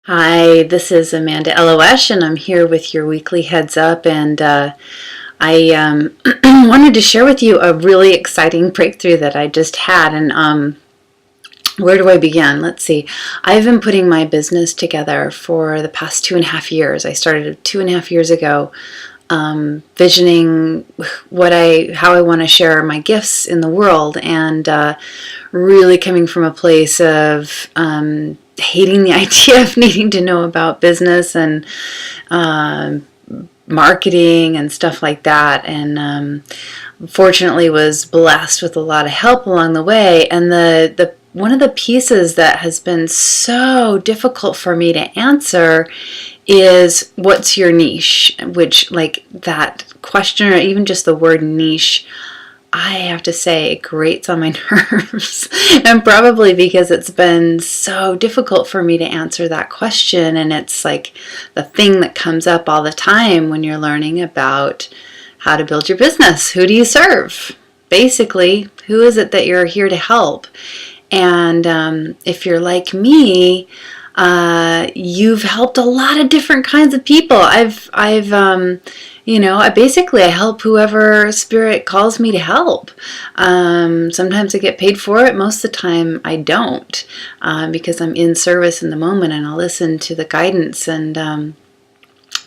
Hi, this is Amanda Elo'esh, and I'm here with your weekly heads up. And I wanted to share with you a really exciting breakthrough that I just had. And where do I begin? Let's see. I've been putting my business together for the past 2.5 years. I started 2.5 years ago, visioning how I want to share my gifts in the world, and really coming from a place of hating the idea of needing to know about business and marketing and stuff like that. And fortunately was blessed with a lot of help along the way. And the one of the pieces that has been so difficult for me to answer is, what's your niche? Which, like, that question, or even just the word niche, I have to say it grates on my nerves. And probably because it's been so difficult for me to answer that question. And it's like the thing that comes up all the time when you're learning about how to build your business. Who do you serve? Basically, who is it that you're here to help? And if you're like me, you've helped a lot of different kinds of people. I help whoever spirit calls me to help. Sometimes I get paid for it. Most of the time I don't, because I'm in service in the moment, and I'll listen to the guidance. And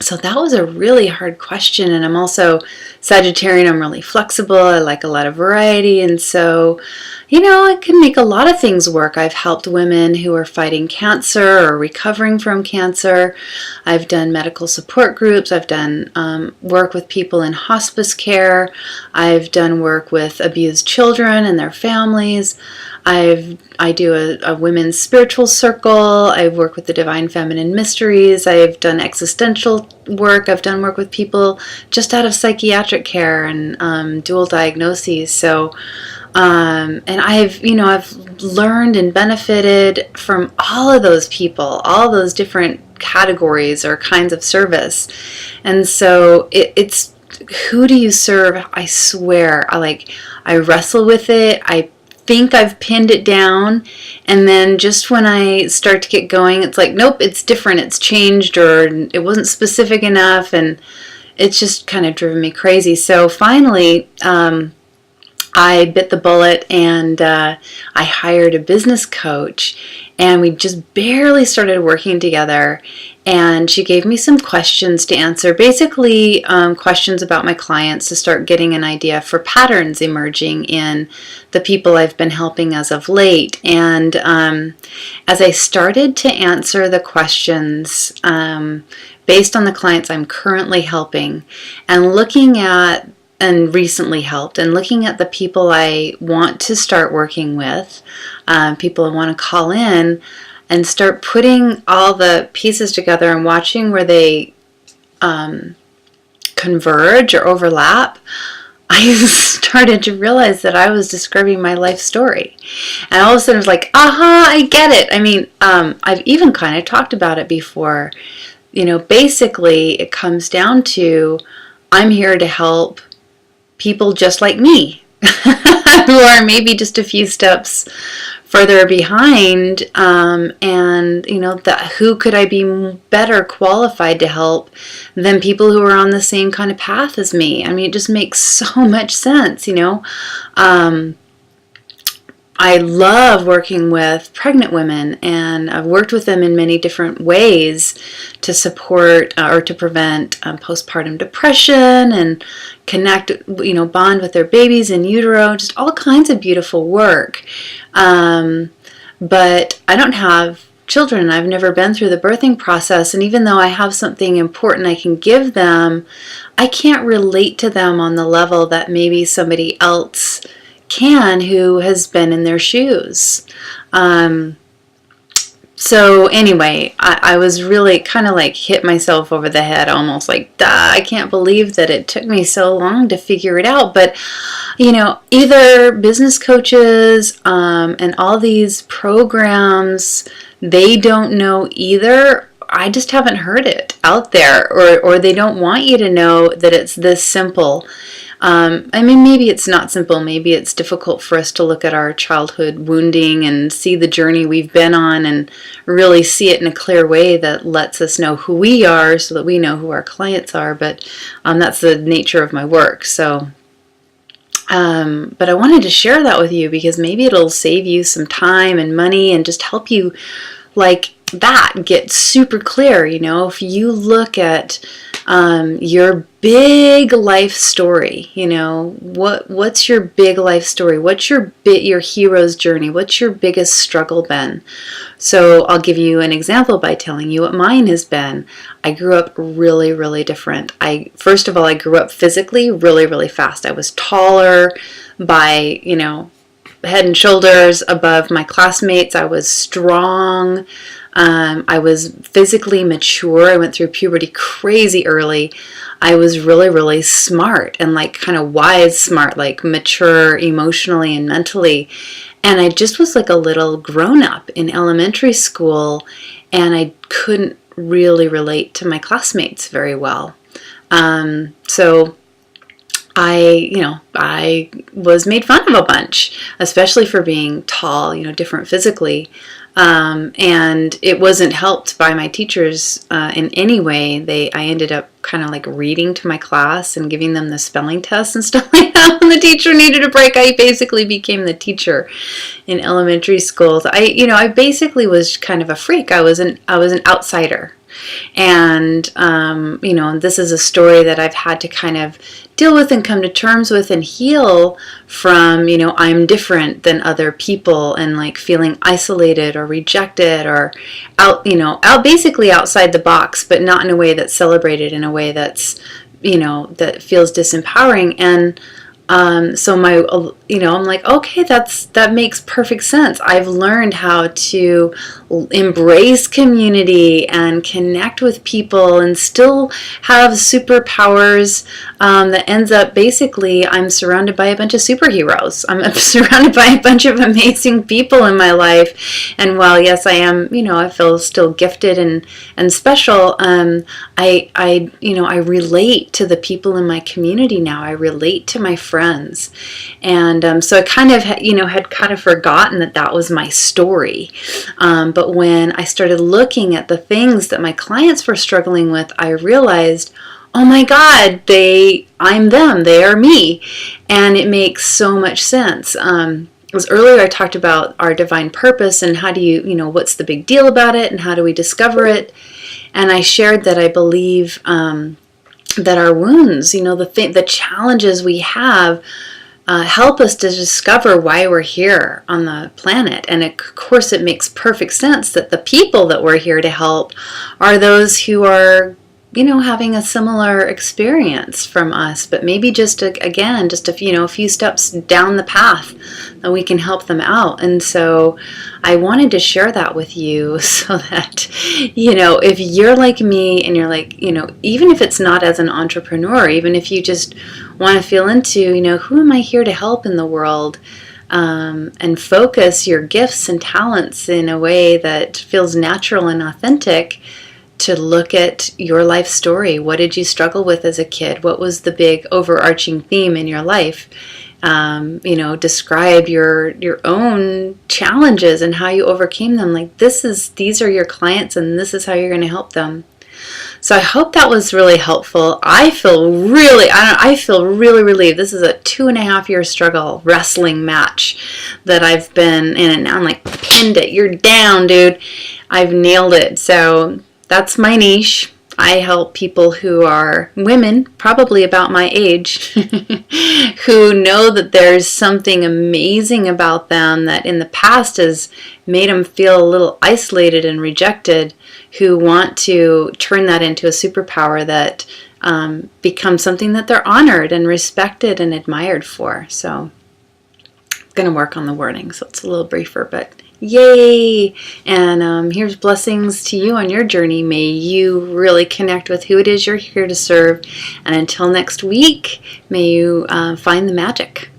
so that was a really hard question. And I'm also Sagittarian. I'm really flexible. I like a lot of variety. And so, I can make a lot of things work. I've helped women who are fighting cancer or recovering from cancer. I've done medical support groups. I've done work with people in hospice care. I've done work with abused children and their families. I do a women's spiritual circle. I've worked with the Divine Feminine Mysteries. I've done existential work. I've done work with people just out of psychiatric care and dual diagnoses. So, and I've learned and benefited from all of those people, all those different categories or kinds of service. And so it's who do you serve? I swear, I wrestle with it. I think I've pinned it down, and then just when I start to get going, it's like, nope, it's different, it's changed, or it wasn't specific enough, and it's just kind of driven me crazy. So finally, I bit the bullet, and I hired a business coach, and we just barely started working together. And she gave me some questions to answer, basically questions about my clients, to start getting an idea for patterns emerging in the people I've been helping as of late. And as I started to answer the questions based on the clients I'm currently helping, and looking at and recently helped, and looking at the people I want to start working with, people I want to call in, and start putting all the pieces together and watching where they converge or overlap, I started to realize that I was describing my life story. And all of a sudden it was like, aha, I get it. I mean, I've even kind of talked about it before. Basically it comes down to, I'm here to help people just like me, who are maybe just a few steps further behind, and who could I be better qualified to help than people who are on the same kind of path as me? I mean, it just makes so much sense. I love working with pregnant women, and I've worked with them in many different ways to support or to prevent postpartum depression, and connect, bond with their babies in utero, just all kinds of beautiful work. But I don't have children. I've never been through the birthing process, and even though I have something important I can give them, I can't relate to them on the level that maybe somebody else can who has been in their shoes. So anyway, I was really kind of like hit myself over the head, almost like, duh, I can't believe that it took me so long to figure it out. But either business coaches and all these programs, they don't know either. I just haven't heard it out there, or they don't want you to know that it's this simple. I mean, maybe it's not simple. Maybe it's difficult for us to look at our childhood wounding and see the journey we've been on and really see it in a clear way that lets us know who we are so that we know who our clients are. But that's the nature of my work. So, but I wanted to share that with you because maybe it'll save you some time and money and just help you like that get super clear. If you look at your big life story, what's your big life story? What's your hero's journey? What's your biggest struggle been? So I'll give you an example by telling you what mine has been. I grew up really, really different. First of all, I grew up physically really, really fast. I was taller by, head and shoulders above my classmates. I was strong. I was physically mature. I went through puberty crazy early. I was really, really smart and like kind of wise smart, like mature emotionally and mentally. And I just was like a little grown up in elementary school, and I couldn't really relate to my classmates very well. So I was made fun of a bunch, especially for being tall, different physically. And it wasn't helped by my teachers in any way. I ended up kind of like reading to my class and giving them the spelling tests and stuff like that. When the teacher needed a break, I basically became the teacher in elementary schools. I basically was kind of a freak. I was an outsider. And, this is a story that I've had to kind of deal with and come to terms with and heal from, I'm different than other people and like feeling isolated or rejected or out basically outside the box, but not in a way that's celebrated, in a way that's, that feels disempowering. And so I'm like, okay, that makes perfect sense. I've learned how to embrace community and connect with people and still have superpowers that ends up basically I'm surrounded by a bunch of superheroes. I'm surrounded by a bunch of amazing people in my life. And while yes, I am, I feel still gifted and special, I relate to the people in my community now. I relate to my friends. And so I kind of, had kind of forgotten that was my story. But when I started looking at the things that my clients were struggling with, I realized, oh my God, I'm them, they are me. And it makes so much sense. As earlier I talked about our divine purpose and how do you, what's the big deal about it and how do we discover it? And I shared that I believe that our wounds, the challenges we have help us to discover why we're here on the planet. And of course it makes perfect sense that the people that we're here to help are those who are having a similar experience from us, but maybe just a few steps down the path that we can help them out. And so I wanted to share that with you so that, if you're like me and you're like, even if it's not as an entrepreneur, even if you just want to feel into, who am I here to help in the world? And focus your gifts and talents in a way that feels natural and authentic, to look at your life story. What did you struggle with as a kid? What was the big overarching theme in your life? Describe your own challenges and how you overcame them. Like these are your clients and this is how you're going to help them. So I hope that was really helpful. I feel really relieved. This is a 2.5-year struggle wrestling match that I've been in, and now I'm like, pinned it. You're down, dude. I've nailed it. So that's my niche. I help people who are women, probably about my age, who know that there's something amazing about them that in the past has made them feel a little isolated and rejected, who want to turn that into a superpower that becomes something that they're honored and respected and admired for. So I'm going to work on the wording so it's a little briefer, but yay! And here's blessings to you on your journey. May you really connect with who it is you're here to serve. And until next week, may you find the magic.